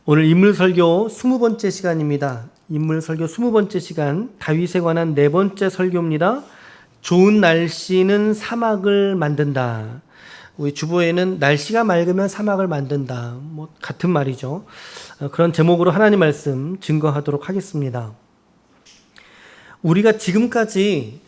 오늘 인물설교 20번째 시간입니다. 인물설교 20번째 시간, 다윗에 관한 네 번째 설교입니다. 좋은 날씨는 사막을 만든다. 우리 주보에는 날씨가 맑으면 사막을 만든다. 같은 말이죠. 그런 제목으로 하나님 말씀 증거하도록 하겠습니다. 우리가 지금까지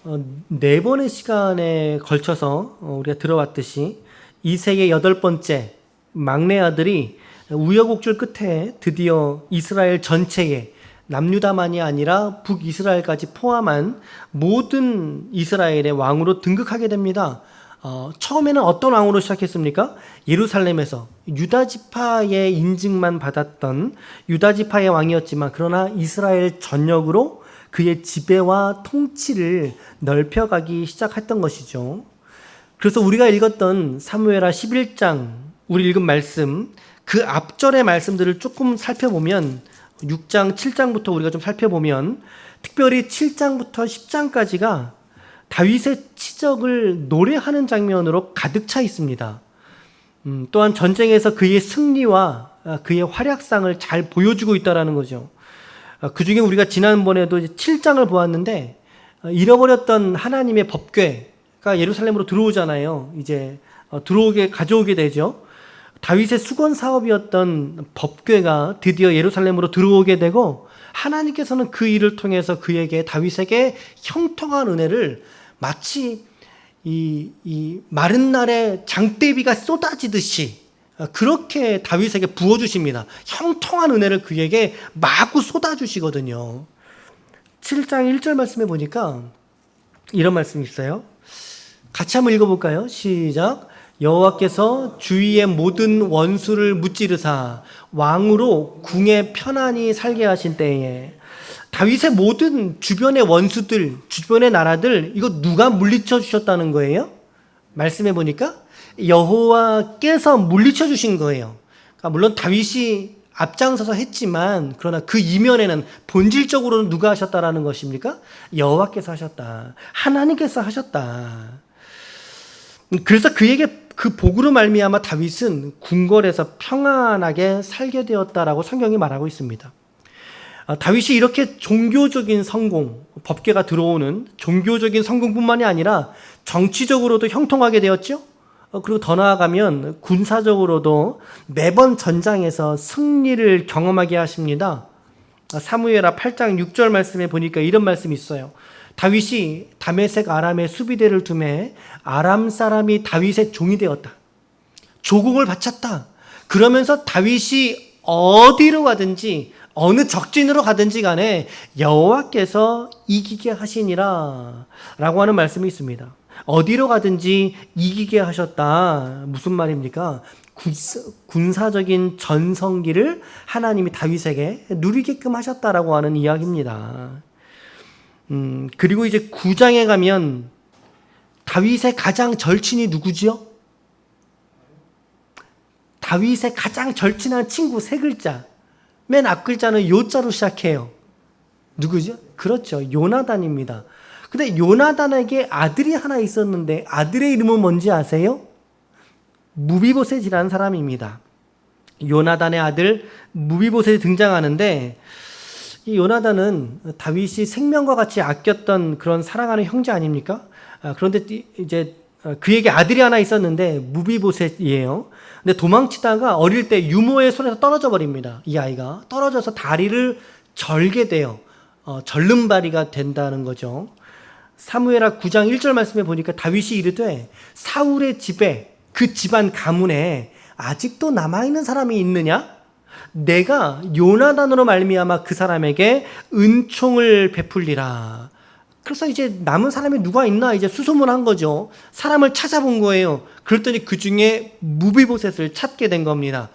네 번의 시간에 걸쳐서 우리가 들어왔듯이 이 세의 8번째 막내 아들이 우여곡절 끝에 드디어 이스라엘 전체에 남유다만이 아니라 북이스라엘까지 포함한 모든 이스라엘의 왕으로 등극하게 됩니다. 처음에는 어떤 왕으로 시작했습니까? 예루살렘에서 유다지파의 인증만 받았던 유다지파의 왕이었지만, 그러나 이스라엘 전역으로 그의 지배와 통치를 넓혀가기 시작했던 것이죠. 그래서 우리가 읽었던 사무엘하 11장, 우리 읽은 말씀, 그 앞절의 말씀들을 조금 살펴보면, 6장, 7장부터 우리가 좀 살펴보면, 특별히 7장부터 10장까지가 다윗의 치적을 노래하는 장면으로 가득 차 있습니다. 또한 전쟁에서 그의 승리와 그의 활약상을 잘 보여주고 있다는 거죠. 그 중에 우리가 지난번에도 7장을 보았는데, 잃어버렸던 하나님의 법궤가 예루살렘으로 들어오잖아요. 이제 가져오게 되죠. 다윗의 수건 사업이었던 법궤가 드디어 예루살렘으로 들어오게 되고, 하나님께서는 그 일을 통해서 다윗에게 형통한 은혜를 마치 이 마른 날에 장대비가 쏟아지듯이 그렇게 다윗에게 부어주십니다. 형통한 은혜를 그에게 마구 쏟아주시거든요. 7장 1절 말씀에 보니까 이런 말씀이 있어요. 같이 한번 읽어볼까요? 시작. 여호와께서 주위의 모든 원수를 무찌르사 왕으로 궁에 편안히 살게 하신 때에, 다윗의 모든 주변의 원수들, 주변의 나라들, 이거 누가 물리쳐 주셨다는 거예요? 말씀해 보니까 여호와께서 물리쳐 주신 거예요. 그러니까 물론 다윗이 앞장서서 했지만, 그러나 그 이면에는 본질적으로는 누가 하셨다라는 것입니까? 여호와께서 하셨다. 하나님께서 하셨다. 그래서 그에게 그 복으로 말미암아 다윗은 궁궐에서 평안하게 살게 되었다라고 성경이 말하고 있습니다. 다윗이 이렇게 종교적인 성공, 법궤가 들어오는 종교적인 성공뿐만이 아니라 정치적으로도 형통하게 되었죠. 그리고 더 나아가면 군사적으로도 매번 전장에서 승리를 경험하게 하십니다. 사무엘하 8장 6절 말씀에 보니까 이런 말씀이 있어요. 다윗이 다메섹 아람에 수비대를 두매 아람 사람이 다윗의 종이 되었다. 조공을 바쳤다. 그러면서 다윗이 어디로 가든지 어느 적진으로 가든지 간에 여호와께서 이기게 하시니라 라고 하는 말씀이 있습니다. 어디로 가든지 이기게 하셨다. 무슨 말입니까? 군사적인 전성기를 하나님이 다윗에게 누리게끔 하셨다라고 하는 이야기입니다. 그리고 이제 9장에 가면 다윗의 가장 절친이 누구지요? 다윗의 가장 절친한 친구 세 글자. 맨 앞 글자는 요자로 시작해요. 누구죠? 그렇죠. 요나단입니다. 근데 요나단에게 아들이 하나 있었는데, 아들의 이름은 뭔지 아세요? 무비보셋이라는 사람입니다. 요나단의 아들 무비보셋이 등장하는데, 이 요나단은 다윗이 생명과 같이 아꼈던 그런 사랑하는 형제 아닙니까? 그런데 이제 그에게 아들이 하나 있었는데 무비보셋이에요. 근데 도망치다가 어릴 때 유모의 손에서 떨어져 버립니다. 이 아이가 떨어져서 다리를 절게 돼요. 절름발이가 된다는 거죠. 사무엘하 9장 1절 말씀에 보니까 다윗이 이르되 사울의 집에, 그 집안 가문에 아직도 남아있는 사람이 있느냐? 내가 요나단으로 말미암아 그 사람에게 은총을 베풀리라. 그래서 이제 남은 사람이 누가 있나 이제 수소문한 거죠. 사람을 찾아본 거예요. 그랬더니 그 중에 무비보셋을 찾게 된 겁니다.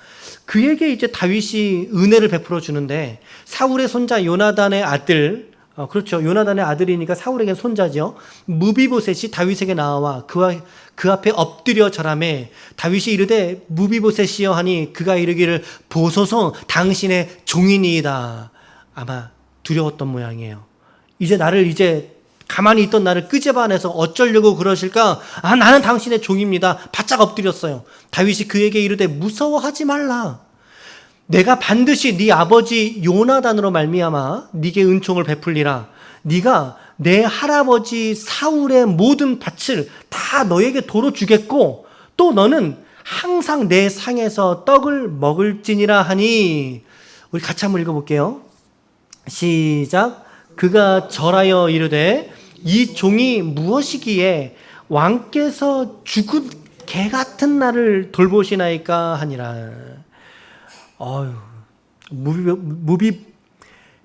그에게 이제 다윗이 은혜를 베풀어 주는데, 사울의 손자 요나단의 아들, 그렇죠. 요나단의 아들이니까 사울에겐 손자죠. 무비보셋이 다윗에게 나와 그 앞에 엎드려 절하매 다윗이 이르되 무비보셋이여 하니 그가 이르기를 보소서 당신의 종이니이다. 아마 두려웠던 모양이에요. 이제 가만히 있던 나를 끄집어내서 어쩌려고 그러실까? 나는 당신의 종입니다. 바짝 엎드렸어요. 다윗이 그에게 이르되 무서워하지 말라. 내가 반드시 네 아버지 요나단으로 말미암아 네게 은총을 베풀리라. 네가 내 할아버지 사울의 모든 밭을 다 너에게 도로 주겠고 또 너는 항상 내 상에서 떡을 먹을지니라 하니. 우리 같이 한번 읽어볼게요. 시작. 그가 절하여 이르되 이 종이 무엇이기에 왕께서 죽은 개 같은 나를 돌보시나이까 하니라. 무비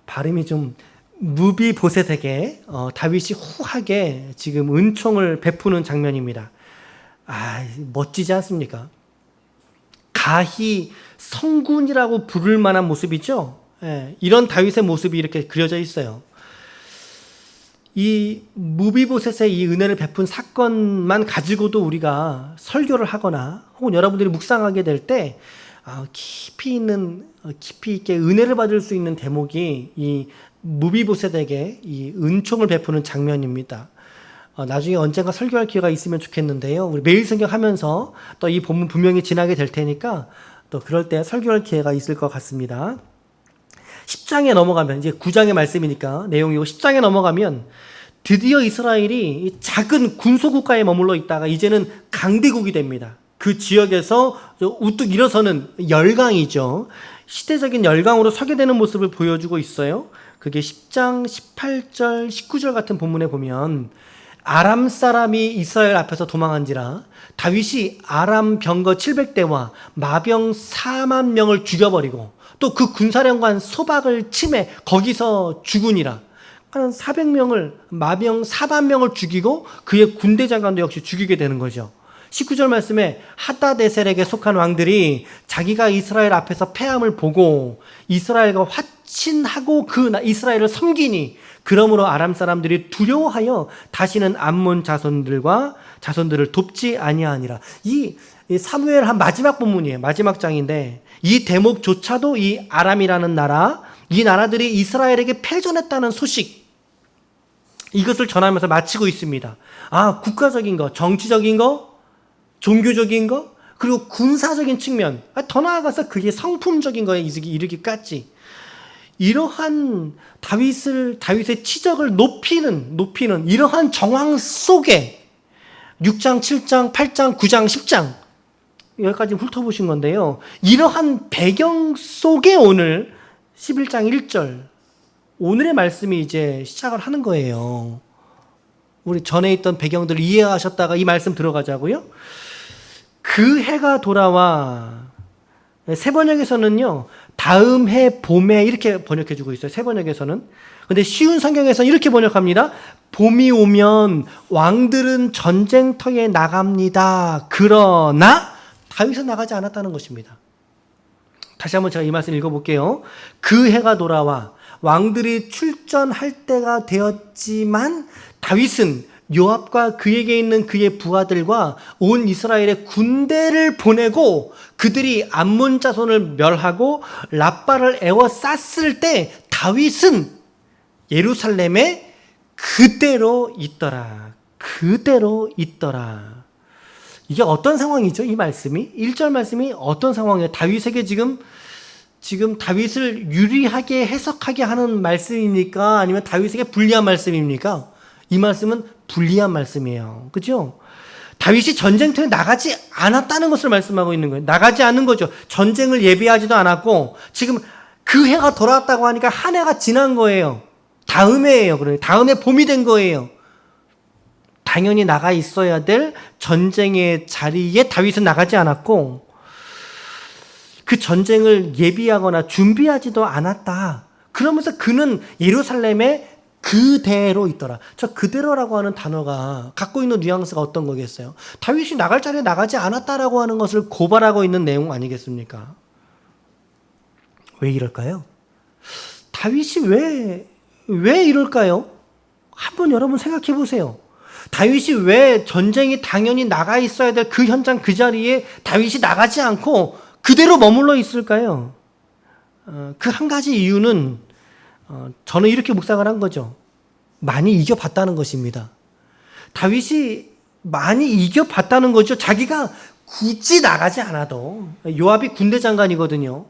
발음이 좀 무비보셋에게 다윗이 후하게 지금 은총을 베푸는 장면입니다. 멋지지 않습니까? 가히 성군이라고 부를 만한 모습이죠. 이런 다윗의 모습이 이렇게 그려져 있어요. 이 무비보셋의 이 은혜를 베푼 사건만 가지고도 우리가 설교를 하거나 혹은 여러분들이 묵상하게 될 때 깊이 있게 은혜를 받을 수 있는 대목이 이 무비보셋에게 이 은총을 베푸는 장면입니다. 나중에 언젠가 설교할 기회가 있으면 좋겠는데요. 우리 매일 성경 하면서 또 이 본문 분명히 지나게 될 테니까 또 그럴 때 설교할 기회가 있을 것 같습니다. 10장에 넘어가면 이제 9장의 말씀이니까 내용이고 10장에 넘어가면 드디어 이스라엘이 작은 군소국가에 머물러 있다가 이제는 강대국이 됩니다. 그 지역에서 우뚝 일어서는 열강이죠. 시대적인 열강으로 서게 되는 모습을 보여주고 있어요. 그게 10장 18절 19절 같은 본문에 보면 아람 사람이 이스라엘 앞에서 도망한지라 다윗이 아람 병거 700대와 마병 4만 명을 죽여버리고 또 그 군사령관 소박을 침해 거기서 죽으니라. 한 400명을 마병 4만 명을 죽이고 그의 군대 장관도 역시 죽이게 되는 거죠. 19절 말씀에 하다데셀에게 속한 왕들이 자기가 이스라엘 앞에서 패함을 보고 이스라엘과 화친하고 그 이스라엘을 섬기니 그러므로 아람 사람들이 두려워하여 다시는 암몬 자손들을 돕지 아니하니라. 이 사무엘 한 마지막 본문이에요. 마지막 장인데 이 대목조차도 이 아람이라는 나라, 이 나라들이 이스라엘에게 패전했다는 소식, 이것을 전하면서 마치고 있습니다. 국가적인 거, 정치적인 거, 종교적인 거, 그리고 군사적인 측면, 더 나아가서 그게 성품적인 거에 이르기까지 이러한 다윗의 치적을 높이는 이러한 정황 속에 6장, 7장, 8장, 9장, 10장 여기까지 훑어보신 건데요. 이러한 배경 속에 오늘 11장 1절 오늘의 말씀이 이제 시작을 하는 거예요. 우리 전에 있던 배경들을 이해하셨다가 이 말씀 들어가자고요. 그 해가 돌아와. 새 번역에서는요, 다음 해 봄에 이렇게 번역해주고 있어요. 새 번역에서는. 근데 쉬운 성경에서는 이렇게 번역합니다. 봄이 오면 왕들은 전쟁터에 나갑니다. 그러나 다윗은 나가지 않았다는 것입니다. 다시 한번 제가 이 말씀 읽어볼게요. 그 해가 돌아와 왕들이 출전할 때가 되었지만 다윗은 요압과 그에게 있는 그의 부하들과 온 이스라엘의 군대를 보내고 그들이 암몬 자손을 멸하고 랍바를 에워쌌을 때 다윗은 예루살렘에 그대로 있더라. 이게 어떤 상황이죠? 이 말씀이 1절 말씀이 어떤 상황이에요? 다윗에게 지금 다윗을 유리하게 해석하게 하는 말씀입니까? 아니면 다윗에게 불리한 말씀입니까? 이 말씀은 불리한 말씀이에요. 그죠? 다윗이 전쟁터에 나가지 않았다는 것을 말씀하고 있는 거예요. 나가지 않는 거죠. 전쟁을 예비하지도 않았고 지금 그 해가 돌아왔다고 하니까 한 해가 지난 거예요. 다음 해예요. 그래요. 다음에 봄이 된 거예요. 당연히 나가 있어야 될 전쟁의 자리에 다윗은 나가지 않았고 그 전쟁을 예비하거나 준비하지도 않았다. 그러면서 그는 예루살렘에 그대로 있더라. 저 그대로라고 하는 단어가 갖고 있는 뉘앙스가 어떤 거겠어요? 다윗이 나갈 자리에 나가지 않았다라고 하는 것을 고발하고 있는 내용 아니겠습니까? 왜 이럴까요? 다윗이 왜 이럴까요? 한번 여러분 생각해 보세요. 다윗이 왜 전쟁이 당연히 나가 있어야 될 그 현장 그 자리에 다윗이 나가지 않고 그대로 머물러 있을까요? 그 한 가지 이유는 저는 이렇게 묵상을 한 거죠. 많이 이겨봤다는 것입니다. 다윗이 많이 이겨봤다는 거죠. 자기가 굳이 나가지 않아도 요압이 군대 장관이거든요.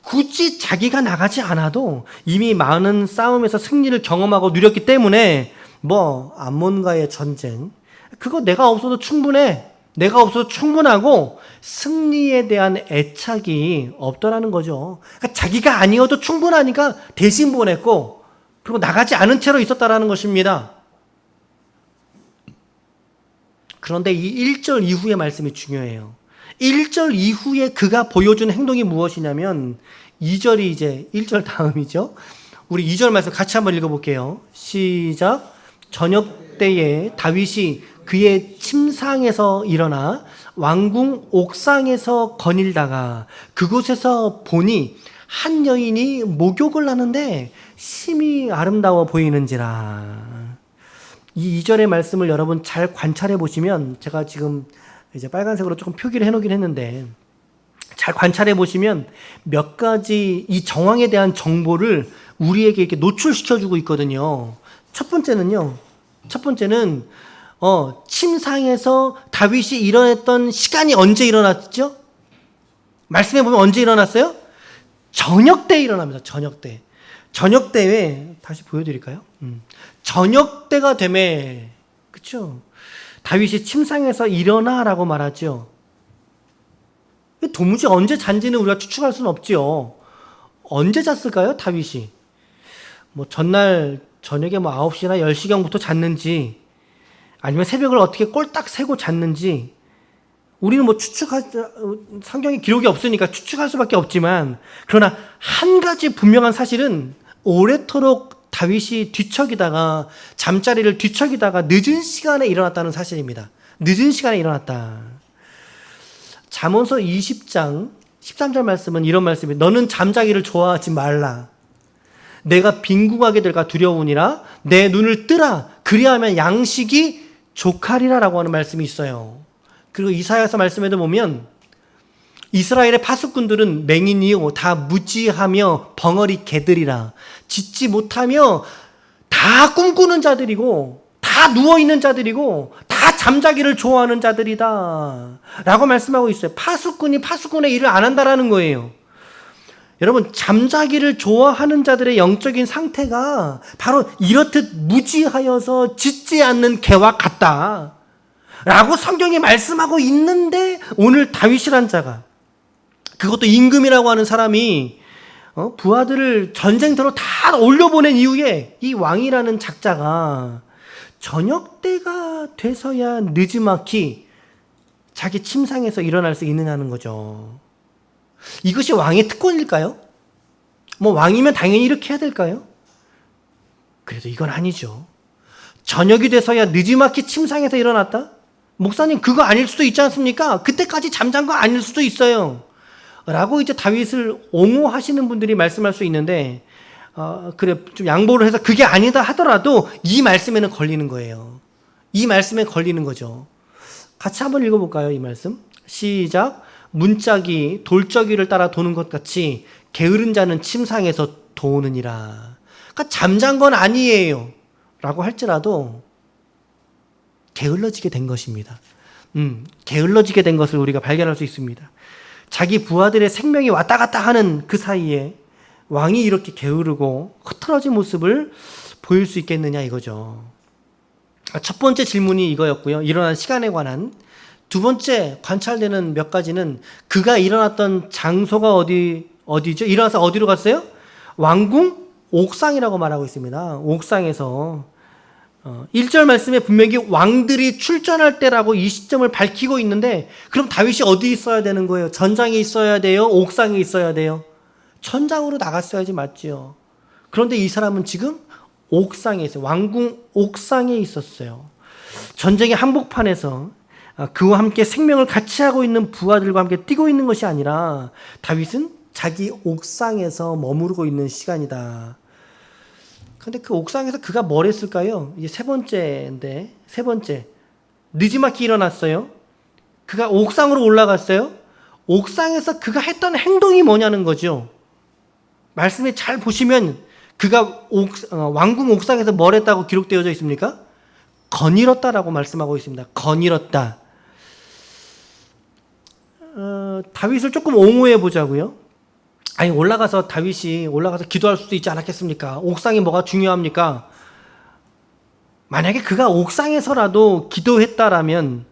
굳이 자기가 나가지 않아도 이미 많은 싸움에서 승리를 경험하고 누렸기 때문에 뭐 암몬과의 전쟁 그거 내가 없어도 충분해. 내가 없어도 충분하고 승리에 대한 애착이 없더라는 거죠. 그러니까 자기가 아니어도 충분하니까 대신 보냈고 그리고 나가지 않은 채로 있었다라는 것입니다. 그런데 이 1절 이후의 말씀이 중요해요. 1절 이후에 그가 보여준 행동이 무엇이냐면 2절이 이제 1절 다음이죠. 우리 2절 말씀 같이 한번 읽어볼게요. 시작. 저녁 때에 다윗이 그의 침상에서 일어나 왕궁 옥상에서 거닐다가 그곳에서 보니 한 여인이 목욕을 하는데 심히 아름다워 보이는지라. 이 2절의 말씀을 여러분 잘 관찰해 보시면 제가 지금 이제 빨간색으로 조금 표기를 해놓긴 했는데 잘 관찰해 보시면 몇 가지 이 정황에 대한 정보를 우리에게 이렇게 노출시켜주고 있거든요. 첫 번째는 침상에서 다윗이 일어났던 시간이 언제 일어났죠? 말씀해 보면 언제 일어났어요? 저녁 때 일어납니다. 저녁 때. 저녁 때에 다시 보여드릴까요? 저녁 때가 되매 그렇죠? 다윗이 침상에서 일어나라고 말하죠. 도무지 언제 잔지는 우리가 추측할 수는 없지요. 언제 잤을까요, 다윗이? 뭐 전날 저녁에 뭐 9시나 10시경부터 잤는지 아니면 새벽을 어떻게 꼴딱 새고 잤는지 우리는 뭐 성경에 기록이 없으니까 추측할 수밖에 없지만 그러나 한 가지 분명한 사실은 오래도록 다윗이 뒤척이다가 잠자리를 뒤척이다가 늦은 시간에 일어났다는 사실입니다. 늦은 시간에 일어났다. 잠언서 20장 13절 말씀은 이런 말씀이에요. 너는 잠자기를 좋아하지 말라. 내가 빈궁하게 될까 두려우니라. 내 눈을 뜨라. 그리하면 양식이 족하리라 라고 하는 말씀이 있어요. 그리고 이사야서 말씀에도 보면 이스라엘의 파수꾼들은 맹인이요 다 무지하며 벙어리 개들이라. 짖지 못하며 다 꿈꾸는 자들이고 다 누워있는 자들이고 다 잠자기를 좋아하는 자들이다 라고 말씀하고 있어요. 파수꾼이 파수꾼의 일을 안 한다라는 거예요. 여러분 잠자기를 좋아하는 자들의 영적인 상태가 바로 이렇듯 무지하여서 짖지 않는 개와 같다 라고 성경이 말씀하고 있는데 오늘 다윗이란 자가 그것도 임금이라고 하는 사람이 부하들을 전쟁터로 다 올려보낸 이후에 이 왕이라는 작자가 저녁 때가 돼서야 느지막이 자기 침상에서 일어날 수 있느냐는 거죠. 이것이 왕의 특권일까요? 뭐 왕이면 당연히 이렇게 해야 될까요? 그래도 이건 아니죠. 저녁이 돼서야 느지막이 침상에서 일어났다? 목사님 그거 아닐 수도 있지 않습니까? 그때까지 잠잔 거 아닐 수도 있어요. 라고 이제 다윗을 옹호하시는 분들이 말씀할 수 있는데 그래 좀 양보를 해서 그게 아니다 하더라도 이 말씀에는 걸리는 거예요. 이 말씀에 걸리는 거죠. 같이 한번 읽어볼까요? 이 말씀 시작. 문짝이 돌적이를 따라 도는 것 같이 게으른 자는 침상에서 도우느니라. 그러니까 잠잔 건 아니에요 라고 할지라도 게을러지게 된 것입니다. 게을러지게 된 것을 우리가 발견할 수 있습니다. 자기 부하들의 생명이 왔다 갔다 하는 그 사이에 왕이 이렇게 게으르고 흐트러진 모습을 보일 수 있겠느냐 이거죠. 첫 번째 질문이 이거였고요. 일어난 시간에 관한. 두 번째 관찰되는 몇 가지는 그가 일어났던 장소가 어디죠? 일어나서 어디로 갔어요? 왕궁 옥상이라고 말하고 있습니다. 옥상에서 1절 말씀에 분명히 왕들이 출전할 때라고 이 시점을 밝히고 있는데 그럼 다윗이 어디 있어야 되는 거예요? 전장에 있어야 돼요? 옥상에 있어야 돼요? 천장으로 나갔어야지 맞지요. 그런데 이 사람은 지금 옥상에 있어요. 왕궁 옥상에 있었어요. 전쟁의 한복판에서 그와 함께 생명을 같이 하고 있는 부하들과 함께 뛰고 있는 것이 아니라 다윗은 자기 옥상에서 머무르고 있는 시간이다. 그런데 그 옥상에서 그가 뭘 했을까요? 이제 세 번째인데 세 번째 느지막이 일어났어요. 그가 옥상으로 올라갔어요. 옥상에서 그가 했던 행동이 뭐냐는 거죠. 말씀에 잘 보시면 그가 왕궁 옥상에서 뭘 했다고 기록되어져 있습니까? 거닐었다라고 말씀하고 있습니다. 거닐었다. 다윗을 조금 옹호해 보자고요. 아니 올라가서 다윗이 올라가서 기도할 수도 있지 않았겠습니까? 옥상이 뭐가 중요합니까? 만약에 그가 옥상에서라도 기도했다라면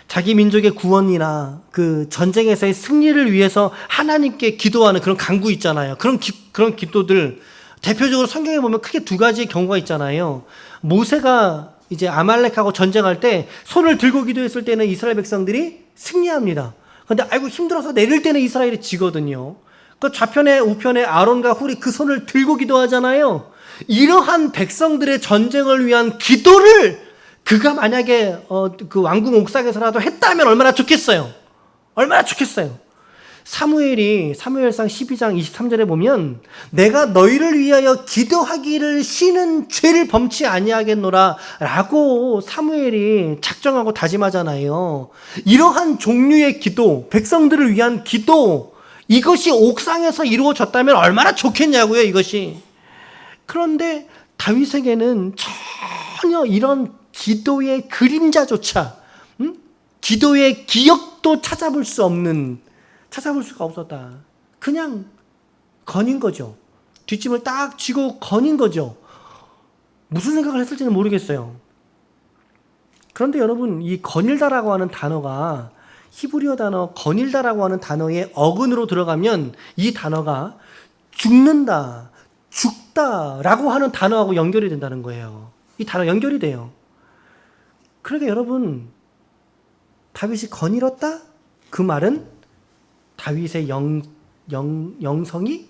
자기 민족의 구원이나 그 전쟁에서의 승리를 위해서 하나님께 기도하는 그런 간구 있잖아요. 그런 기도들 대표적으로 성경에 보면 크게 두 가지의 경우가 있잖아요. 모세가 이제 아말렉하고 전쟁할 때 손을 들고 기도했을 때는 이스라엘 백성들이 승리합니다. 그런데 아이고 힘들어서 내릴 때는 이스라엘이 지거든요. 그 좌편에 우편에 아론과 훌이 그 손을 들고 기도하잖아요. 이러한 백성들의 전쟁을 위한 기도를 그가 만약에 그 왕궁 옥상에서라도 했다면 얼마나 좋겠어요. 얼마나 좋겠어요. 사무엘상 12장 23절에 보면 내가 너희를 위하여 기도하기를 쉬는 죄를 범치 아니하겠노라 라고 사무엘이 작정하고 다짐하잖아요. 이러한 종류의 기도, 백성들을 위한 기도, 이것이 옥상에서 이루어졌다면 얼마나 좋겠냐고요, 이것이. 그런데 다윗에게는 전혀 이런 기도의 그림자조차, 기도의 기억도 찾아볼 수가 없었다. 그냥 건인 거죠. 뒷짐을 딱 쥐고 건인 거죠. 무슨 생각을 했을지는 모르겠어요. 그런데 여러분, 이 건일다라고 하는 단어가 히브리어 단어 건일다라고 하는 단어의 어근으로 들어가면 이 단어가 죽는다, 죽다라고 하는 단어하고 연결이 된다는 거예요. 이 단어 연결이 돼요. 그러니까 여러분, 다윗이 거닐었다? 그 말은 다윗의 영성이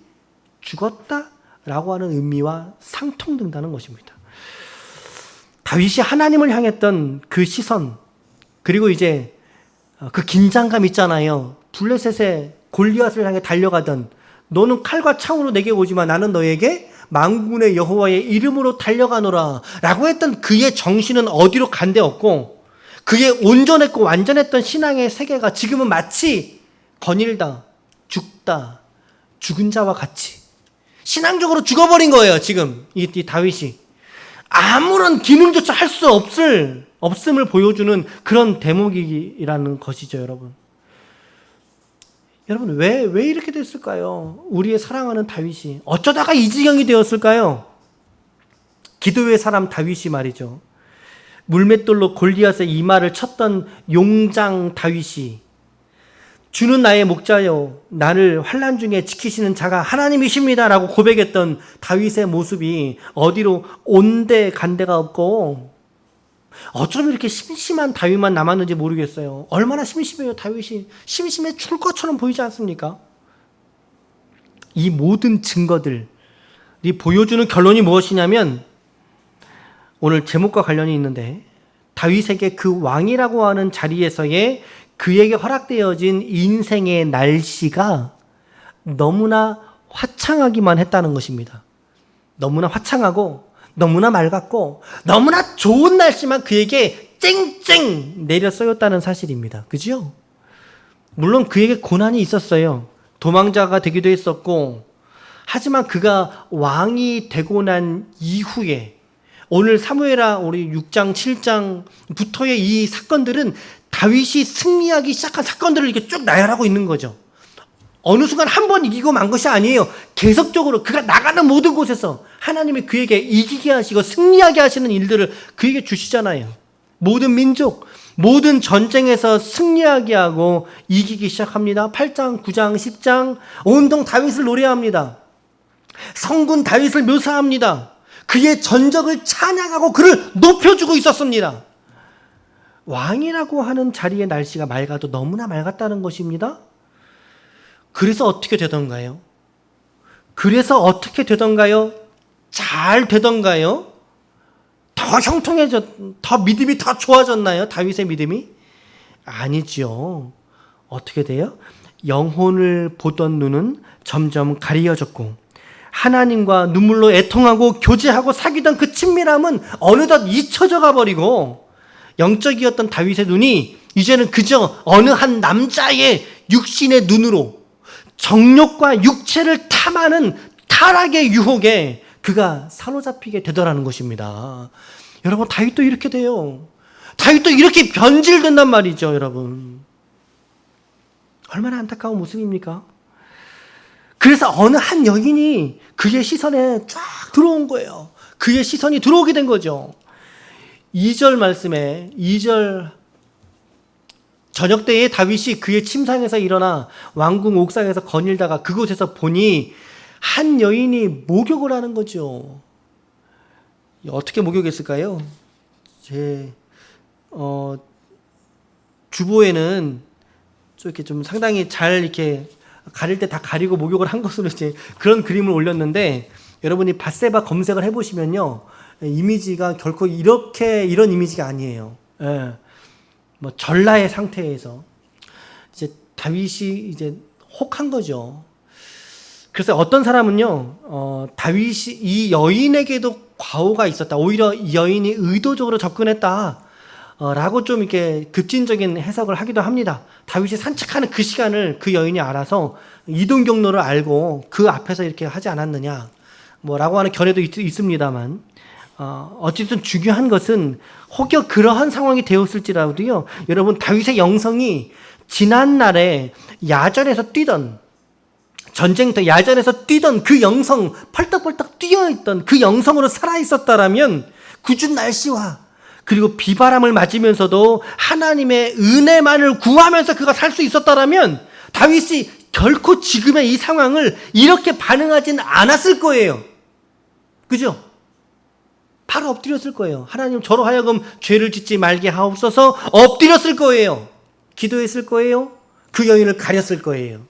죽었다라고 하는 의미와 상통된다는 것입니다. 다윗이 하나님을 향했던 그 시선, 그리고 이제 그 긴장감 있잖아요. 블레셋의 골리앗을 향해 달려가던, 너는 칼과 창으로 내게 오지만 나는 너에게 만군의 여호와의 이름으로 달려가노라 라고 했던 그의 정신은 어디로 간 데 없고, 그의 온전했고 완전했던 신앙의 세계가 지금은 마치 거닐다, 죽다, 죽은 자와 같이 신앙적으로 죽어버린 거예요. 지금 이 다윗이 아무런 기능조차 할 수 없음을 보여주는 그런 대목이라는 것이죠. 여러분 왜 이렇게 됐을까요? 우리의 사랑하는 다윗이 어쩌다가 이 지경이 되었을까요? 기도의 사람 다윗이 말이죠. 물맷돌로 골리앗의 이마를 쳤던 용장 다윗이 주는 나의 목자여 나를 환난 중에 지키시는 자가 하나님이십니다 라고 고백했던 다윗의 모습이 어디로 온데 간데가 없고, 어쩜 이렇게 심심한 다윗만 남았는지 모르겠어요. 얼마나 심심해요. 다윗이 심심해 죽을 것처럼 보이지 않습니까? 이 모든 증거들이 보여주는 결론이 무엇이냐면, 오늘 제목과 관련이 있는데, 다윗에게 그 왕이라고 하는 자리에서의 그에게 허락되어진 인생의 날씨가 너무나 화창하기만 했다는 것입니다. 너무나 화창하고 너무나 맑았고 너무나 좋은 날씨만 그에게 쨍쨍 내려 쏘였다는 사실입니다. 그죠? 물론 그에게 고난이 있었어요. 도망자가 되기도 했었고, 하지만 그가 왕이 되고 난 이후에 오늘 사무엘하 우리 6장 7장부터의 이 사건들은 다윗이 승리하기 시작한 사건들을 이렇게 쭉 나열하고 있는 거죠. 어느 순간 한 번 이기고 만 것이 아니에요. 계속적으로 그가 나가는 모든 곳에서 하나님이 그에게 이기게 하시고 승리하게 하시는 일들을 그에게 주시잖아요. 모든 민족, 모든 전쟁에서 승리하게 하고 이기기 시작합니다. 8장, 9장, 10장 온통 다윗을 노래합니다. 성군 다윗을 묘사합니다. 그의 전적을 찬양하고 그를 높여주고 있었습니다. 왕이라고 하는 자리의 날씨가 맑아도 너무나 맑았다는 것입니다. 그래서 어떻게 되던가요? 잘 되던가요? 더 더 믿음이 더 좋아졌나요? 다윗의 믿음이? 아니죠. 어떻게 돼요? 영혼을 보던 눈은 점점 가리어졌고, 하나님과 눈물로 애통하고 교제하고 사귀던 그 친밀함은 어느덧 잊혀져 가버리고, 영적이었던 다윗의 눈이 이제는 그저 어느 한 남자의 육신의 눈으로 정욕과 육체를 탐하는 타락의 유혹에 그가 사로잡히게 되더라는 것입니다. 여러분, 다윗도 이렇게 돼요. 다윗도 이렇게 변질된단 말이죠, 여러분. 얼마나 안타까운 모습입니까? 그래서 어느 한 여인이 그의 시선에 쫙 들어온 거예요. 그의 시선이 들어오게 된 거죠. 2절 말씀에 2절 저녁 때에 다윗이 그의 침상에서 일어나 왕궁 옥상에서 거닐다가 그곳에서 보니 한 여인이 목욕을 하는 거죠. 어떻게 목욕했을까요? 제 주보에는 이렇게 좀 상당히 잘 이렇게 가릴 때 다 가리고 목욕을 한 것으로 이제 그런 그림을 올렸는데, 여러분이 밧세바 검색을 해보시면요, 이미지가 결코 이런 이미지가 아니에요. 예. 뭐 전라의 상태에서 이제 다윗이 이제 혹한 거죠. 그래서 어떤 사람은요, 다윗이 이 여인에게도 과오가 있었다, 오히려 이 여인이 의도적으로 접근했다, 라고 좀 이렇게 급진적인 해석을 하기도 합니다. 다윗이 산책하는 그 시간을 그 여인이 알아서 이동 경로를 알고 그 앞에서 이렇게 하지 않았느냐, 라고 하는 견해도 있습니다만, 어쨌든 중요한 것은 혹여 그러한 상황이 되었을지라도요, 여러분, 다윗의 영성이 지난날에 야전에서 뛰던, 전쟁터 야전에서 뛰던 그 영성, 펄떡펄떡 뛰어있던 그 영성으로 살아있었다라면, 궂은 날씨와 그리고 비바람을 맞으면서도 하나님의 은혜만을 구하면서 그가 살 수 있었다라면, 다윗이 결코 지금의 이 상황을 이렇게 반응하진 않았을 거예요. 그죠? 바로 엎드렸을 거예요. 하나님, 저로 하여금 죄를 짓지 말게 하옵소서. 엎드렸을 거예요. 기도했을 거예요. 그 여인을 가렸을 거예요.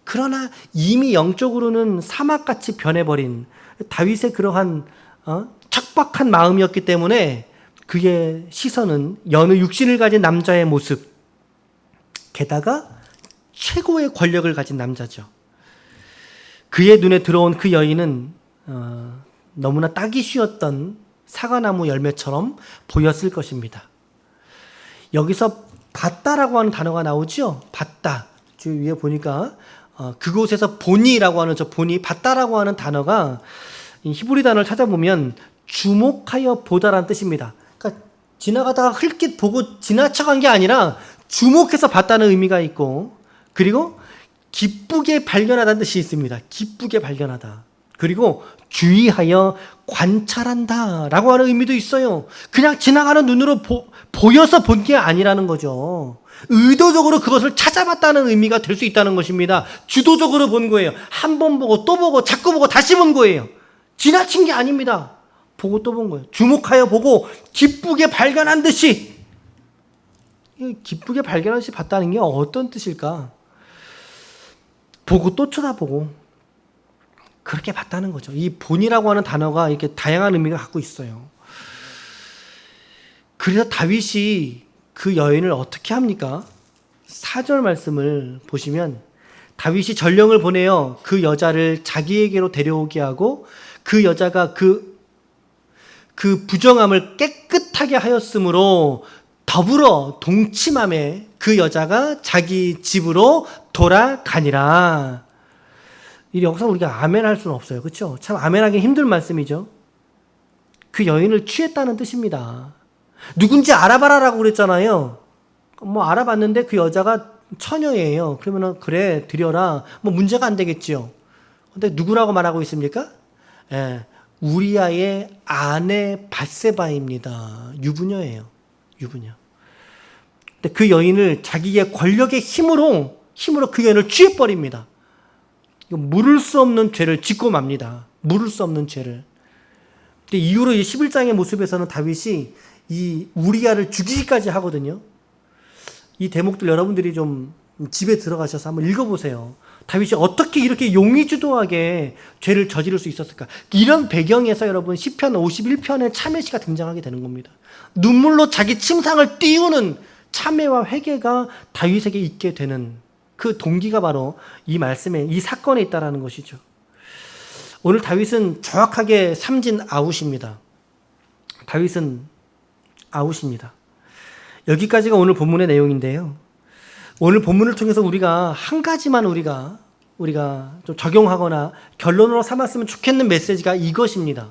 그러나 이미 영적으로는 사막같이 변해버린 다윗의 그러한 척박한 마음이었기 때문에 그의 시선은 여느 육신을 가진 남자의 모습, 게다가 최고의 권력을 가진 남자죠. 그의 눈에 들어온 그 여인은 너무나 따기 쉬웠던 사과나무 열매처럼 보였을 것입니다. 여기서 봤다라고 하는 단어가 나오죠. 봤다. 저 위에 보니까 그곳에서 보니라고 하는, 저 보니, 봤다라고 하는 단어가 히브리 단어를 찾아보면 주목하여 보다라는 뜻입니다. 그러니까 지나가다가 흘낏 보고 지나쳐간 게 아니라 주목해서 봤다는 의미가 있고, 그리고 기쁘게 발견하다는 뜻이 있습니다. 기쁘게 발견하다. 그리고 주의하여 관찰한다 라고 하는 의미도 있어요. 그냥 지나가는 눈으로 보여서 본 게 아니라는 거죠. 의도적으로 그것을 찾아봤다는 의미가 될 수 있다는 것입니다. 주도적으로 본 거예요. 한 번 보고 또 보고 자꾸 보고 다시 본 거예요. 지나친 게 아닙니다. 보고 또 본 거예요. 주목하여 보고 기쁘게 발견한 듯이. 기쁘게 발견한 듯이 봤다는 게 어떤 뜻일까? 보고 또 쳐다보고 그렇게 봤다는 거죠. 이 본이라고 하는 단어가 이렇게 다양한 의미가 갖고 있어요. 그래서 다윗이 그 여인을 어떻게 합니까? 4절 말씀을 보시면 다윗이 전령을 보내어 그 여자를 자기에게로 데려오게 하고, 그 여자가 그 부정함을 깨끗하게 하였으므로 더불어 동침함에 그 여자가 자기 집으로 돌아가니라. 여기서 우리가 아멘할 수는 없어요. 그렇죠? 참 아멘하기 힘든 말씀이죠. 그 여인을 취했다는 뜻입니다. 누군지 알아봐라라고 그랬잖아요. 알아봤는데 그 여자가 처녀예요. 그러면은 그래 드려라. 문제가 안 되겠지요. 근데 누구라고 말하고 있습니까? 우리아의 아내 밧세바입니다. 유부녀예요. 유부녀. 근데 그 여인을 자기의 권력의 힘으로 그 여인을 취해버립니다. 물을 수 없는 죄를 짓고 맙니다. 물을 수 없는 죄를. 근데 이후로 11장의 모습에서는 다윗이 이 우리아를 죽이기까지 하거든요. 이 대목들 여러분들이 좀 집에 들어가셔서 한번 읽어보세요. 다윗이 어떻게 이렇게 용의주도하게 죄를 저지를 수 있었을까? 이런 배경에서 여러분 시편 51편에 참회시가 등장하게 되는 겁니다. 눈물로 자기 침상을 띄우는 참회와 회개가 다윗에게 있게 되는 그 동기가 바로 이 말씀에, 이 사건에 있다라는 것이죠. 오늘 다윗은 정확하게 삼진 아웃입니다. 다윗은 아웃입니다. 여기까지가 오늘 본문의 내용인데요. 오늘 본문을 통해서 우리가 한 가지만 우리가 좀 적용하거나 결론으로 삼았으면 좋겠는 메시지가 이것입니다.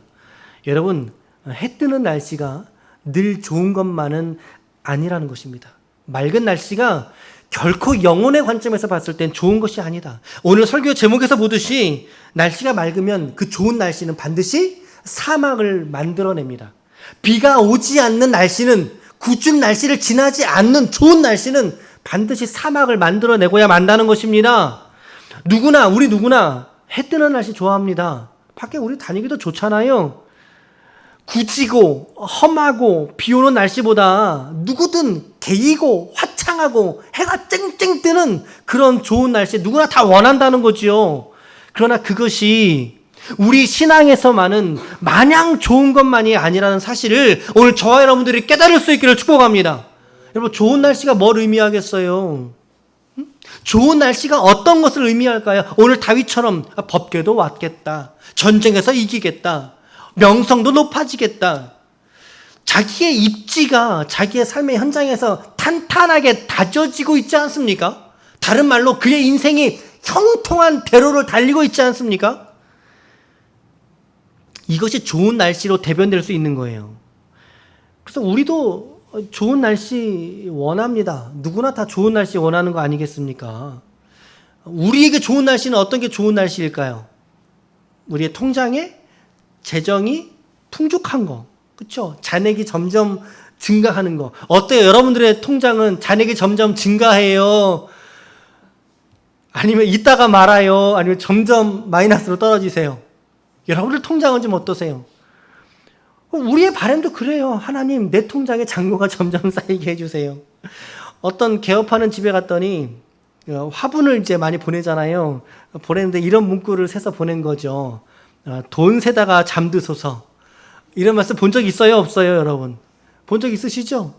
여러분, 해 뜨는 날씨가 늘 좋은 것만은 아니라는 것입니다. 맑은 날씨가 결코 영혼의 관점에서 봤을 땐 좋은 것이 아니다. 오늘 설교 제목에서 보듯이 날씨가 맑으면 그 좋은 날씨는 반드시 사막을 만들어냅니다. 비가 오지 않는 날씨는, 굿준 날씨를 지나지 않는 좋은 날씨는 반드시 사막을 만들어내고야 만다는 것입니다. 우리 누구나 해 뜨는 날씨 좋아합니다. 밖에 우리 다니기도 좋잖아요. 구지고 험하고 비 오는 날씨보다 누구든 개이고 화창하고 해가 쨍쨍 뜨는 그런 좋은 날씨 누구나 다 원한다는 거지요. 그러나 그것이 우리 신앙에서만은 마냥 좋은 것만이 아니라는 사실을 오늘 저와 여러분들이 깨달을 수 있기를 축복합니다. 여러분, 좋은 날씨가 뭘 의미하겠어요? 좋은 날씨가 어떤 것을 의미할까요? 오늘 다윗처럼 법궤도 왔겠다, 전쟁에서 이기겠다, 명성도 높아지겠다, 자기의 입지가 자기의 삶의 현장에서 탄탄하게 다져지고 있지 않습니까? 다른 말로 그의 인생이 형통한 대로를 달리고 있지 않습니까? 이것이 좋은 날씨로 대변될 수 있는 거예요. 그래서 우리도 좋은 날씨 원합니다. 누구나 다 좋은 날씨 원하는 거 아니겠습니까? 우리에게 좋은 날씨는 어떤 게 좋은 날씨일까요? 우리의 통장에 재정이 풍족한 거, 그렇죠? 잔액이 점점 증가하는 거. 어때요? 여러분들의 통장은 잔액이 점점 증가해요? 아니면 있다가 말아요? 아니면 점점 마이너스로 떨어지세요? 여러분들 통장은 좀 어떠세요? 우리의 바람도 그래요. 하나님, 내 통장에 잔고가 점점 쌓이게 해주세요. 어떤 개업하는 집에 갔더니 화분을 이제 많이 보내잖아요. 보내는데 이런 문구를 새서 보낸 거죠. 돈 세다가 잠드소서. 이런 말씀 본 적 있어요? 없어요? 여러분 본 적 있으시죠?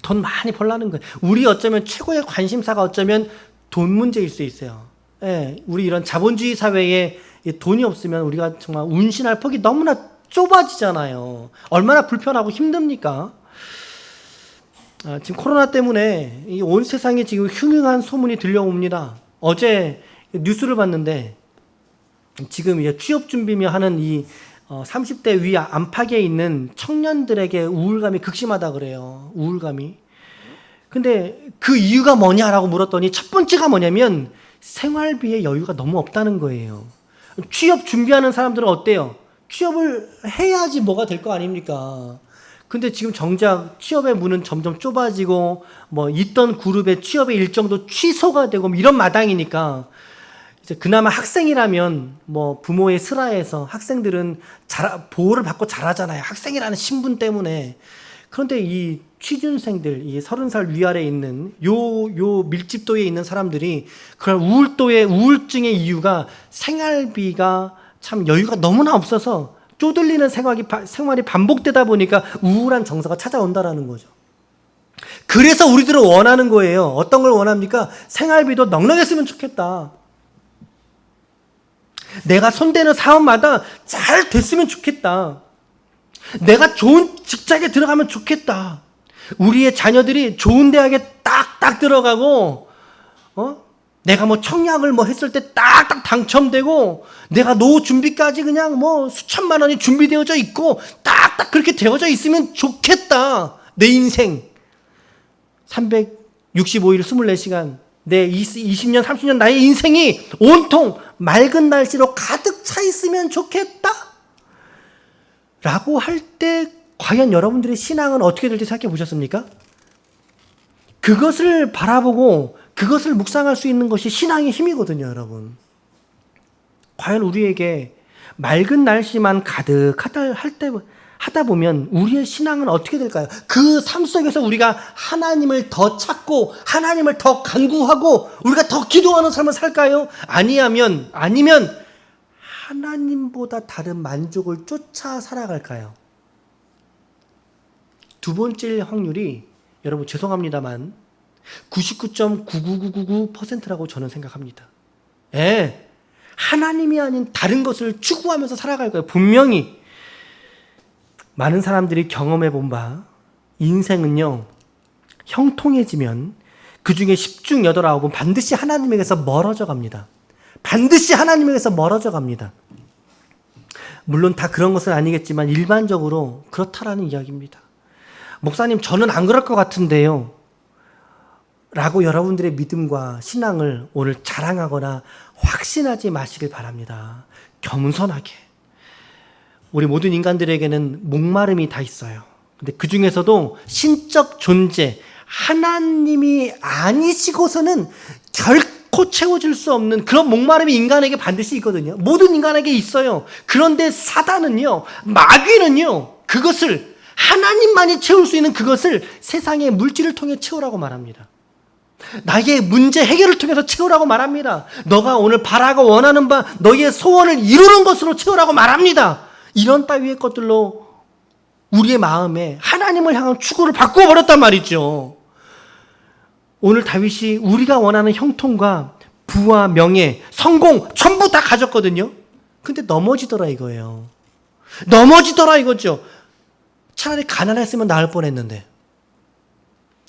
돈 많이 벌라는 거예요. 우리 어쩌면 최고의 관심사가 어쩌면 돈 문제일 수 있어요. 예, 우리 이런 자본주의 사회에 돈이 없으면 우리가 정말 운신할 폭이 너무나 좁아지잖아요. 얼마나 불편하고 힘듭니까? 지금 코로나 때문에 온 세상에 지금 흉흉한 소문이 들려옵니다. 어제 뉴스를 봤는데 지금 이제 취업 준비며 하는 이 30대 위 안팎에 있는 청년들에게 우울감이 극심하다 그래요. 우울감이. 근데 그 이유가 뭐냐라고 물었더니 첫 번째가 뭐냐면 생활비의 여유가 너무 없다는 거예요. 취업 준비하는 사람들은 어때요? 취업을 해야지 뭐가 될 거 아닙니까? 근데 지금 정작 취업의 문은 점점 좁아지고 뭐 있던 그룹의 취업의 일정도 취소가 되고 뭐 이런 마당이니까 이제 그나마 학생이라면 뭐 부모의 슬하에서 학생들은 보호를 받고 자라잖아요. 학생이라는 신분 때문에. 그런데 이 취준생들, 이 30살 위아래에 있는 요 밀집도에 있는 사람들이 그런 우울증의 이유가 생활비가 참 여유가 너무나 없어서 쪼들리는 생활이 반복되다 보니까 우울한 정서가 찾아온다라는 거죠. 그래서 우리들은 원하는 거예요. 어떤 걸 원합니까? 생활비도 넉넉했으면 좋겠다. 내가 손대는 사업마다 잘 됐으면 좋겠다. 내가 좋은 직장에 들어가면 좋겠다. 우리의 자녀들이 좋은 대학에 딱딱 들어가고, 내가 뭐 청약을 뭐 했을 때 딱딱 당첨되고, 내가 노후 준비까지 그냥 뭐 수천만 원이 준비되어져 있고, 딱딱 그렇게 되어져 있으면 좋겠다. 내 인생. 365일 24시간. 내 20년, 30년 나의 인생이 온통 맑은 날씨로 가득 차 있으면 좋겠다. 라고 할 때 과연 여러분들의 신앙은 어떻게 될지 생각해 보셨습니까? 그것을 바라보고 그것을 묵상할 수 있는 것이 신앙의 힘이거든요, 여러분. 과연 우리에게 맑은 날씨만 하다 보면 우리의 신앙은 어떻게 될까요? 그 삶 속에서 우리가 하나님을 더 찾고 하나님을 더 간구하고 우리가 더 기도하는 삶을 살까요? 아니면 하나님보다 다른 만족을 쫓아 살아갈까요? 두 번째일 확률이 여러분 죄송합니다만 99.99999%라고 저는 생각합니다. 예, 하나님이 아닌 다른 것을 추구하면서 살아갈 거예요. 분명히 많은 사람들이 경험해 본 바 인생은요, 형통해지면 그 중에 10중 8, 9은 반드시 하나님에게서 멀어져 갑니다. 반드시 하나님에게서 멀어져 갑니다. 물론 다 그런 것은 아니겠지만 일반적으로 그렇다라는 이야기입니다. 목사님, 저는 안 그럴 것 같은데요 라고 여러분들의 믿음과 신앙을 오늘 자랑하거나 확신하지 마시길 바랍니다. 겸손하게. 우리 모든 인간들에게는 목마름이 다 있어요. 근데 그 중에서도 신적 존재, 하나님이 아니시고서는 결코 채워질 수 없는 그런 목마름이 인간에게 반드시 있거든요. 모든 인간에게 있어요. 그런데 사단은요, 마귀는요, 그것을 하나님만이 채울 수 있는 그것을 세상의 물질을 통해 채우라고 말합니다. 나의 문제 해결을 통해서 채우라고 말합니다. 너가 오늘 바라고 원하는 바 너의 소원을 이루는 것으로 채우라고 말합니다. 이런 따위의 것들로 우리의 마음에 하나님을 향한 추구를 바꾸어 버렸단 말이죠. 오늘 다윗이 우리가 원하는 형통과 부와 명예, 성공 전부 다 가졌거든요. 근데 넘어지더라 이거예요. 넘어지더라 이거죠. 차라리 가난했으면 나을 뻔했는데,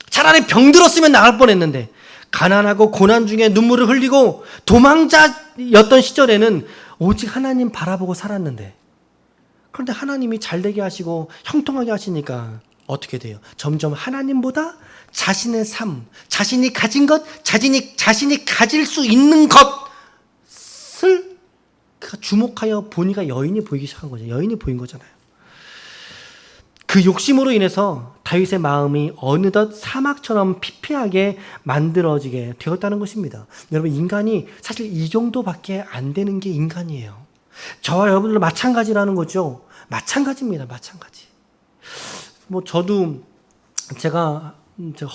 차라리 병들었으면 나을 뻔했는데, 가난하고 고난 중에 눈물을 흘리고 도망자였던 시절에는 오직 하나님 바라보고 살았는데, 그런데 하나님이 잘되게 하시고 형통하게 하시니까 어떻게 돼요? 점점 하나님보다 자신의 삶, 자신이 가진 것, 자신이 가질 수 있는 것을 주목하여 보니까 여인이 보이기 시작한 거죠. 여인이 보인 거잖아요. 그 욕심으로 인해서 다윗의 마음이 어느덧 사막처럼 피폐하게 만들어지게 되었다는 것입니다. 여러분, 인간이 사실 이 정도밖에 안 되는 게 인간이에요. 저와 여러분들도 마찬가지라는 거죠. 마찬가지입니다. 마찬가지. 저도 제가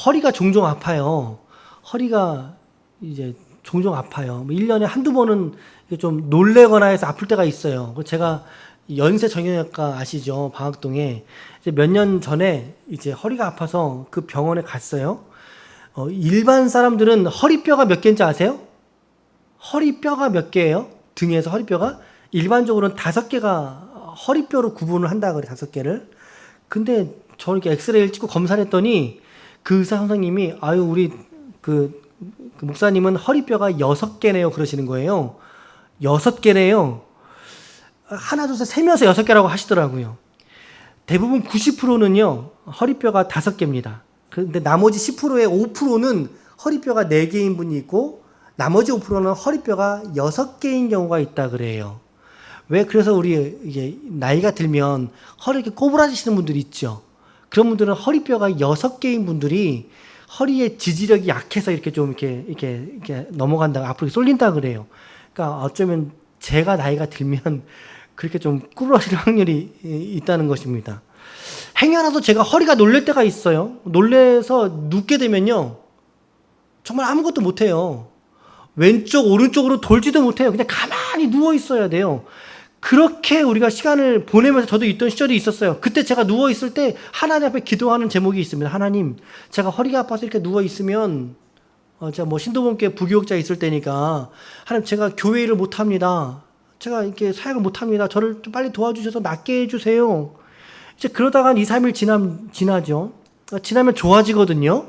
허리가 종종 아파요. 허리가 이제 종종 아파요. 1년에 한두 번은 좀 놀래거나 해서 아플 때가 있어요. 제가 연세 정형외과 아시죠? 방학동에 몇 년 전에 이제 허리가 아파서 그 병원에 갔어요. 일반 사람들은 허리뼈가 몇 개인지 아세요? 허리뼈가 몇 개예요? 등에서 허리뼈가 일반적으로는 5개가 허리뼈로 구분을 한다 그래, 5개를. 근데 저 이렇게 엑스레이를 찍고 검사를 했더니 그 의사 선생님이 우리 그 목사님은 허리뼈가 6개네요 그러시는 거예요. 6개네요. 하나, 둘, 셋, 세면서 6개라고 하시더라고요. 대부분 90%는요, 허리뼈가 5개입니다. 그런데 나머지 10%의 5%는 허리뼈가 4개인 분이 있고, 나머지 5%는 허리뼈가 6개인 경우가 있다 그래요. 왜? 그래서 우리 이게 나이가 들면 허리 이렇게 꼬부라지시는 분들이 있죠. 그런 분들은 허리뼈가 6개인 분들이 허리의 지지력이 약해서 이렇게 좀 이렇게 넘어간다고 앞으로 쏠린다 그래요. 그러니까 어쩌면 제가 나이가 들면 그렇게 좀 구부러질 확률이 있다는 것입니다. 행여라도 제가 허리가 놀랄 때가 있어요. 놀래서 눕게 되면요, 정말 아무것도 못해요. 왼쪽 오른쪽으로 돌지도 못해요. 그냥 가만히 누워 있어야 돼요. 그렇게 우리가 시간을 보내면서 저도 있던 시절이 있었어요. 그때 제가 누워 있을 때 하나님 앞에 기도하는 제목이 있습니다. 하나님, 제가 허리가 아파서 이렇게 누워 있으면 제가 신도범교회 부교육자 있을 때니까, 하나님, 제가 교회 일을 못 합니다. 제가 이렇게 사역을 못 합니다. 저를 좀 빨리 도와주셔서 낫게 해주세요. 이제 그러다가 한 2, 3일 지나죠. 지나면 좋아지거든요.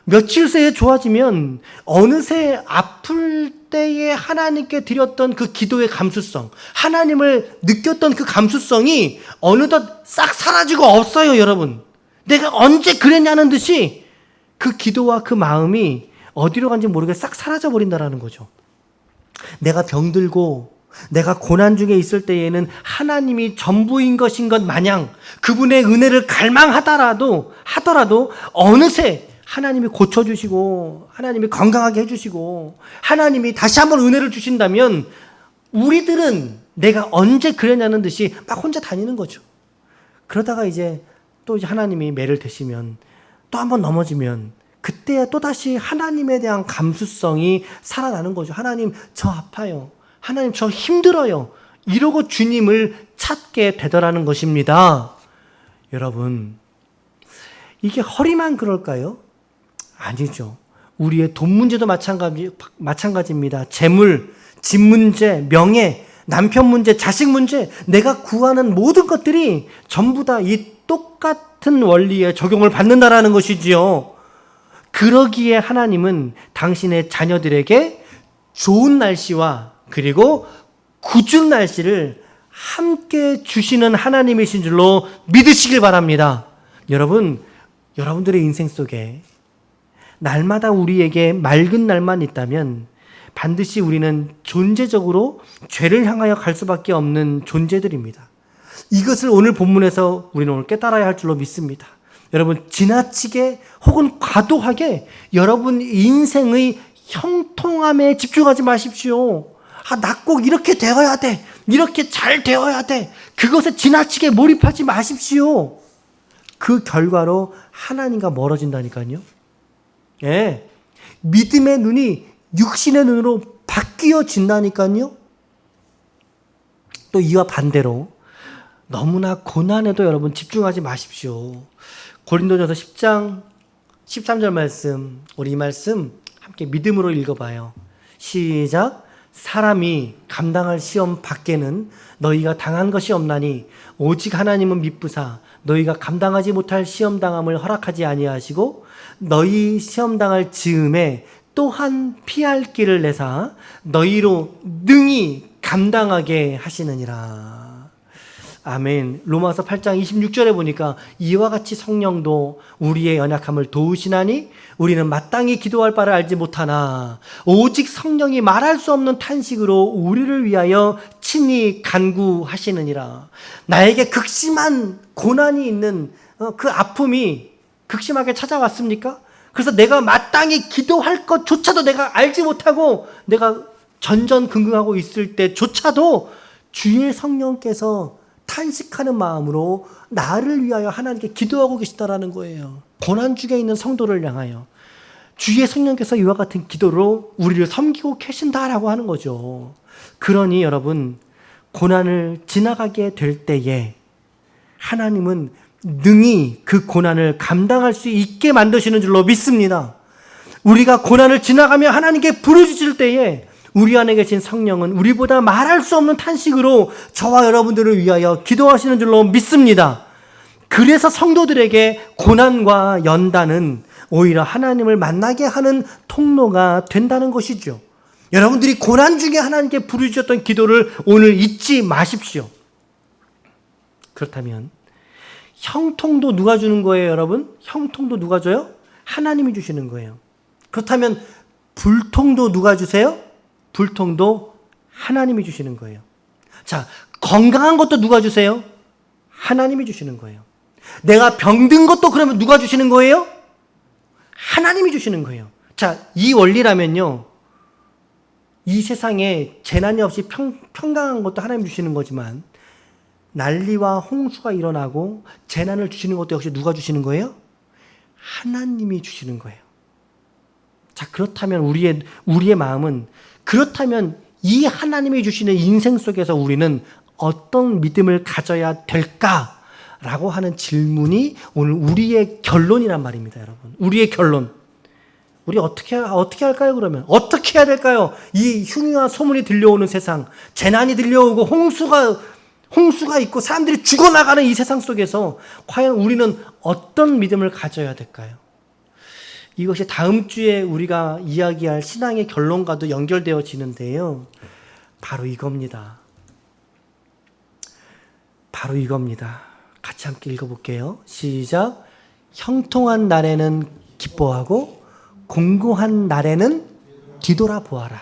며칠 새에 좋아지면 어느새 아플 때에 하나님께 드렸던 그 기도의 감수성, 하나님을 느꼈던 그 감수성이 어느덧 싹 사라지고 없어요, 여러분. 내가 언제 그랬냐는 듯이 그 기도와 그 마음이 어디로 간지 모르게 싹 사라져 버린다라는 거죠. 내가 병들고 내가 고난 중에 있을 때에는 하나님이 전부인 것인 것 마냥 그분의 은혜를 갈망하더라도 어느새 하나님이 고쳐주시고 하나님이 건강하게 해주시고 하나님이 다시 한번 은혜를 주신다면 우리들은 내가 언제 그랬냐는 듯이 막 혼자 다니는 거죠. 그러다가 이제 또 하나님이 매를 대시면 또 한번 넘어지면 그때야 또다시 하나님에 대한 감수성이 살아나는 거죠. 하나님, 저 아파요. 하나님, 저 힘들어요. 이러고 주님을 찾게 되더라는 것입니다. 여러분, 이게 허리만 그럴까요? 아니죠. 우리의 돈 문제도 마찬가지입니다. 재물, 집 문제, 명예, 남편 문제, 자식 문제, 내가 구하는 모든 것들이 전부 다 이 똑같은 원리에 적용을 받는다라는 것이지요. 그러기에 하나님은 당신의 자녀들에게 좋은 날씨와 그리고 굳은 날씨를 함께 주시는 하나님이신 줄로 믿으시길 바랍니다. 여러분, 여러분들의 인생 속에 날마다 우리에게 맑은 날만 있다면 반드시 우리는 존재적으로 죄를 향하여 갈 수밖에 없는 존재들입니다. 이것을 오늘 본문에서 우리는 오늘 깨달아야 할 줄로 믿습니다. 여러분, 지나치게 혹은 과도하게 여러분 인생의 형통함에 집중하지 마십시오. 나 꼭 이렇게 되어야 돼. 이렇게 잘 되어야 돼. 그것에 지나치게 몰입하지 마십시오. 그 결과로 하나님과 멀어진다니까요. 예. 믿음의 눈이 육신의 눈으로 바뀌어진다니까요. 또 이와 반대로 너무나 고난에도 여러분 집중하지 마십시오. 고린도전서 10장 13절 말씀, 우리 이 말씀 함께 믿음으로 읽어봐요. 시작. 사람이 감당할 시험 밖에는 너희가 당한 것이 없나니 오직 하나님은 미쁘사 너희가 감당하지 못할 시험 당함을 허락하지 아니하시고 너희 시험 당할 즈음에 또한 피할 길을 내사 너희로 능히 감당하게 하시느니라. 아멘. 로마서 8장 26절에 보니까 이와 같이 성령도 우리의 연약함을 도우시나니 우리는 마땅히 기도할 바를 알지 못하나 오직 성령이 말할 수 없는 탄식으로 우리를 위하여 친히 간구하시느니라. 나에게 극심한 고난이 있는 그 아픔이 극심하게 찾아왔습니까? 그래서 내가 마땅히 기도할 것조차도 내가 알지 못하고 내가 전전긍긍하고 있을 때조차도 주의 성령께서 탄식하는 마음으로 나를 위하여 하나님께 기도하고 계시다라는 거예요. 고난중에 있는 성도를 향하여 주의 성령께서 이와 같은 기도로 우리를 섬기고 계신다라고 하는 거죠. 그러니 여러분, 고난을 지나가게 될 때에 하나님은 능히 그 고난을 감당할 수 있게 만드시는 줄로 믿습니다. 우리가 고난을 지나가며 하나님께 부르짖을 때에 우리 안에 계신 성령은 우리보다 말할 수 없는 탄식으로 저와 여러분들을 위하여 기도하시는 줄로 믿습니다. 그래서 성도들에게 고난과 연단은 오히려 하나님을 만나게 하는 통로가 된다는 것이죠. 여러분들이 고난 중에 하나님께 부르짖었던 기도를 오늘 잊지 마십시오. 그렇다면 형통도 누가 주는 거예요, 여러분? 형통도 누가 줘요? 하나님이 주시는 거예요. 그렇다면 불통도 누가 주세요? 불통도 하나님이 주시는 거예요. 자, 건강한 것도 누가 주세요? 하나님이 주시는 거예요. 내가 병든 것도 그러면 누가 주시는 거예요? 하나님이 주시는 거예요. 자, 이 원리라면요, 이 세상에 재난이 없이 평강한 것도 하나님 주시는 거지만 난리와 홍수가 일어나고 재난을 주시는 것도 역시 누가 주시는 거예요? 하나님이 주시는 거예요. 자, 그렇다면 우리의 마음은, 그렇다면 이 하나님이 주시는 인생 속에서 우리는 어떤 믿음을 가져야 될까라고 하는 질문이 오늘 우리의 결론이란 말입니다, 여러분. 우리의 결론. 우리 어떻게 할까요, 그러면? 어떻게 해야 될까요? 이 흉흉한 소문이 들려오는 세상, 재난이 들려오고 홍수가 있고 사람들이 죽어나가는 이 세상 속에서 과연 우리는 어떤 믿음을 가져야 될까요? 이것이 다음 주에 우리가 이야기할 신앙의 결론과도 연결되어지는데요. 바로 이겁니다. 바로 이겁니다. 같이 함께 읽어볼게요. 시작. 형통한 날에는 기뻐하고 공고한 날에는 뒤돌아보아라.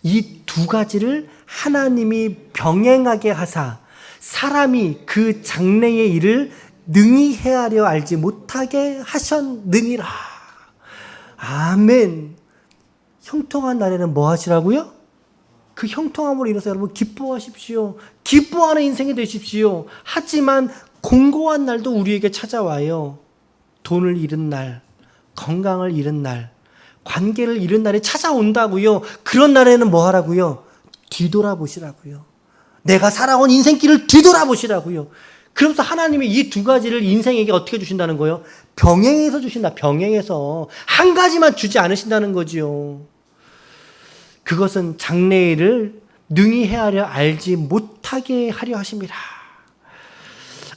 이 두 가지를 하나님이 병행하게 하사 사람이 그 장래의 일을 능히 헤아려 알지 못하게 하셨느니라. 아멘. 형통한 날에는 뭐 하시라고요? 그 형통함으로 인해서 여러분 기뻐하십시오. 기뻐하는 인생이 되십시오. 하지만 공고한 날도 우리에게 찾아와요. 돈을 잃은 날, 건강을 잃은 날, 관계를 잃은 날이 찾아온다고요. 그런 날에는 뭐 하라고요? 뒤돌아보시라고요. 내가 살아온 인생길을 뒤돌아보시라고요. 그러면서 하나님이 이 두 가지를 인생에게 어떻게 주신다는 거예요? 병행해서 주신다. 병행해서. 한 가지만 주지 않으신다는 거지요. 그것은 장래일을 능히 헤아려 알지 못하게 하려 하십니다.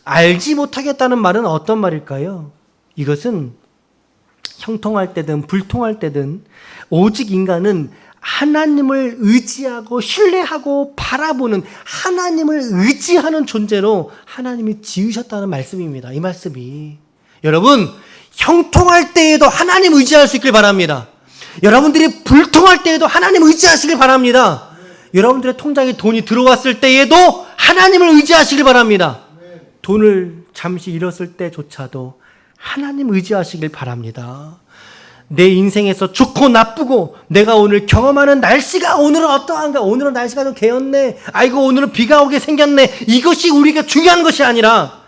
알지 못하겠다는 말은 어떤 말일까요? 이것은 형통할 때든 불통할 때든 오직 인간은 하나님을 의지하고 신뢰하고 바라보는, 하나님을 의지하는 존재로 하나님이 지으셨다는 말씀입니다. 이 말씀이. 여러분, 형통할 때에도 하나님 의지할 수 있길 바랍니다. 여러분들이 불통할 때에도 하나님 의지하시길 바랍니다. 여러분들의 통장에 돈이 들어왔을 때에도 하나님을 의지하시길 바랍니다. 돈을 잠시 잃었을 때조차도 하나님 의지하시길 바랍니다. 내 인생에서 좋고 나쁘고 내가 오늘 경험하는 날씨가 오늘은 어떠한가, 오늘은 날씨가 좀 개었네, 아이고 오늘은 비가 오게 생겼네, 이것이 우리가 중요한 것이 아니라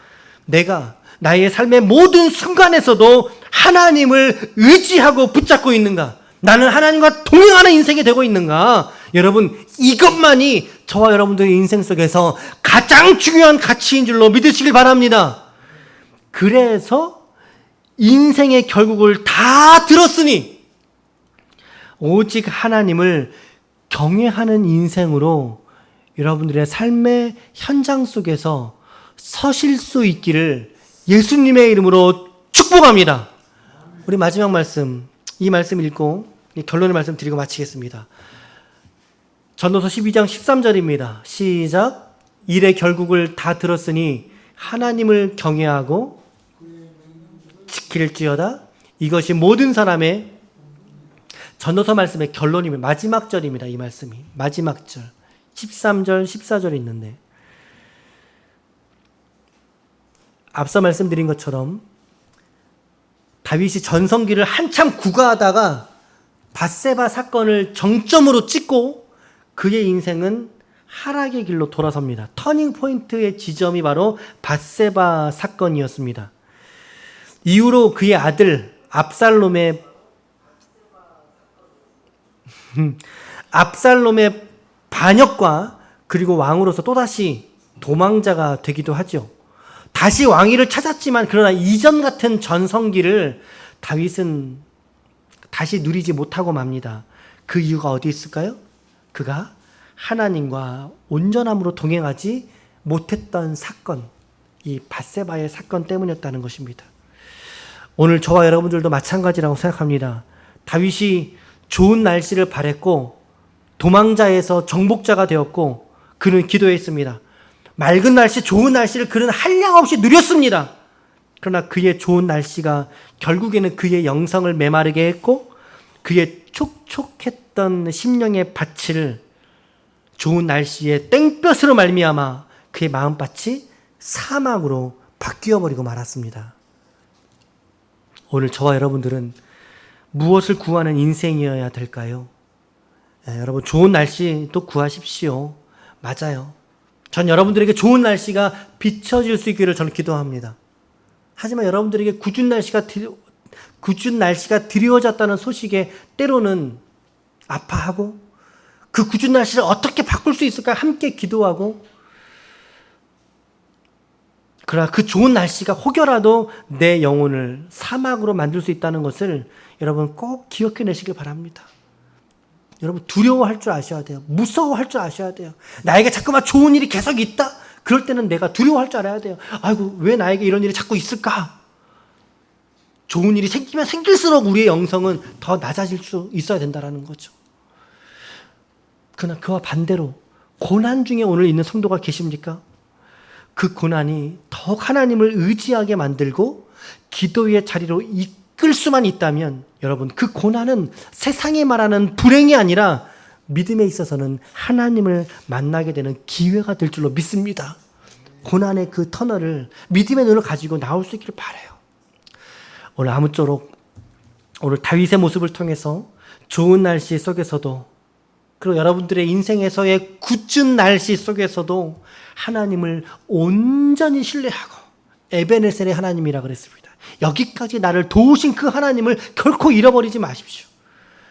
내가 나의 삶의 모든 순간에서도 하나님을 의지하고 붙잡고 있는가, 나는 하나님과 동행하는 인생이 되고 있는가. 여러분, 이것만이 저와 여러분들의 인생 속에서 가장 중요한 가치인 줄로 믿으시길 바랍니다. 그래서 인생의 결국을 다 들었으니 오직 하나님을 경외하는 인생으로 여러분들의 삶의 현장 속에서 서실 수 있기를 예수님의 이름으로 축복합니다. 우리 마지막 말씀, 이 말씀 읽고 결론의 말씀 드리고 마치겠습니다. 전도서 12장 13절입니다. 시작. 일의 결국을 다 들었으니 하나님을 경외하고 지킬지어다. 이것이 모든 사람의, 전도서 말씀의 결론입니다. 마지막 절입니다. 이 말씀이 마지막 절 13절 14절이 있는데, 앞서 말씀드린 것처럼 다윗이 전성기를 한참 구가하다가 밧세바 사건을 정점으로 찍고 그의 인생은 하락의 길로 돌아섭니다. 터닝 포인트의 지점이 바로 밧세바 사건이었습니다. 이후로 그의 아들 압살롬의 반역과 그리고 왕으로서 또다시 도망자가 되기도 하죠. 다시 왕위를 찾았지만 그러나 이전 같은 전성기를 다윗은 다시 누리지 못하고 맙니다. 그 이유가 어디 있을까요? 그가 하나님과 온전함으로 동행하지 못했던 사건, 이 밧세바의 사건 때문이었다는 것입니다. 오늘 저와 여러분들도 마찬가지라고 생각합니다. 다윗이 좋은 날씨를 바랬고 도망자에서 정복자가 되었고 그는 기도했습니다. 맑은 날씨, 좋은 날씨를 그는 한량없이 누렸습니다. 그러나 그의 좋은 날씨가 결국에는 그의 영성을 메마르게 했고 그의 촉촉했던 심령의 밭을 좋은 날씨에 땡볕으로 말미암아 그의 마음밭이 사막으로 바뀌어버리고 말았습니다. 오늘 저와 여러분들은 무엇을 구하는 인생이어야 될까요? 여러분, 좋은 날씨도 구하십시오. 맞아요. 전 여러분들에게 좋은 날씨가 비춰질 수 있기를 저는 기도합니다. 하지만 여러분들에게 궂은 날씨가 드리워졌다는 소식에 때로는 아파하고 그 궂은 날씨를 어떻게 바꿀 수 있을까 함께 기도하고, 그러나 그 좋은 날씨가 혹여라도 내 영혼을 사막으로 만들 수 있다는 것을 여러분 꼭 기억해내시길 바랍니다. 여러분, 두려워할 줄 아셔야 돼요. 무서워할 줄 아셔야 돼요. 나에게 자꾸만 좋은 일이 계속 있다? 그럴 때는 내가 두려워할 줄 알아야 돼요. 아이고, 왜 나에게 이런 일이 자꾸 있을까? 좋은 일이 생기면 생길수록 우리의 영성은 더 낮아질 수 있어야 된다는 거죠. 그러나 그와 반대로 고난 중에 오늘 있는 성도가 계십니까? 그 고난이 더욱 하나님을 의지하게 만들고 기도의 자리로 이끌 수만 있다면 여러분, 그 고난은 세상이 말하는 불행이 아니라 믿음에 있어서는 하나님을 만나게 되는 기회가 될 줄로 믿습니다. 고난의 그 터널을 믿음의 눈을 가지고 나올 수 있기를 바라요. 오늘 아무쪼록 오늘 다윗의 모습을 통해서 좋은 날씨 속에서도, 그리고 여러분들의 인생에서의 궂은 날씨 속에서도 하나님을 온전히 신뢰하고, 에베네셀의 하나님이라 그랬습니다. 여기까지 나를 도우신 그 하나님을 결코 잃어버리지 마십시오.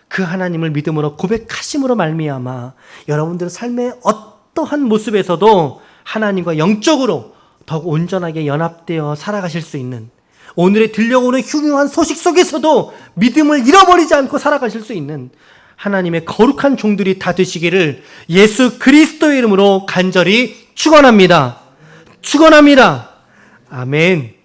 그 하나님을 믿음으로 고백하심으로 말미암아 여러분들의 삶의 어떠한 모습에서도 하나님과 영적으로 더욱 온전하게 연합되어 살아가실 수 있는, 오늘에 들려오는 흉흉한 소식 속에서도 믿음을 잃어버리지 않고 살아가실 수 있는 하나님의 거룩한 종들이 다 되시기를 예수 그리스도의 이름으로 간절히 축원합니다. 축원합니다. 아멘.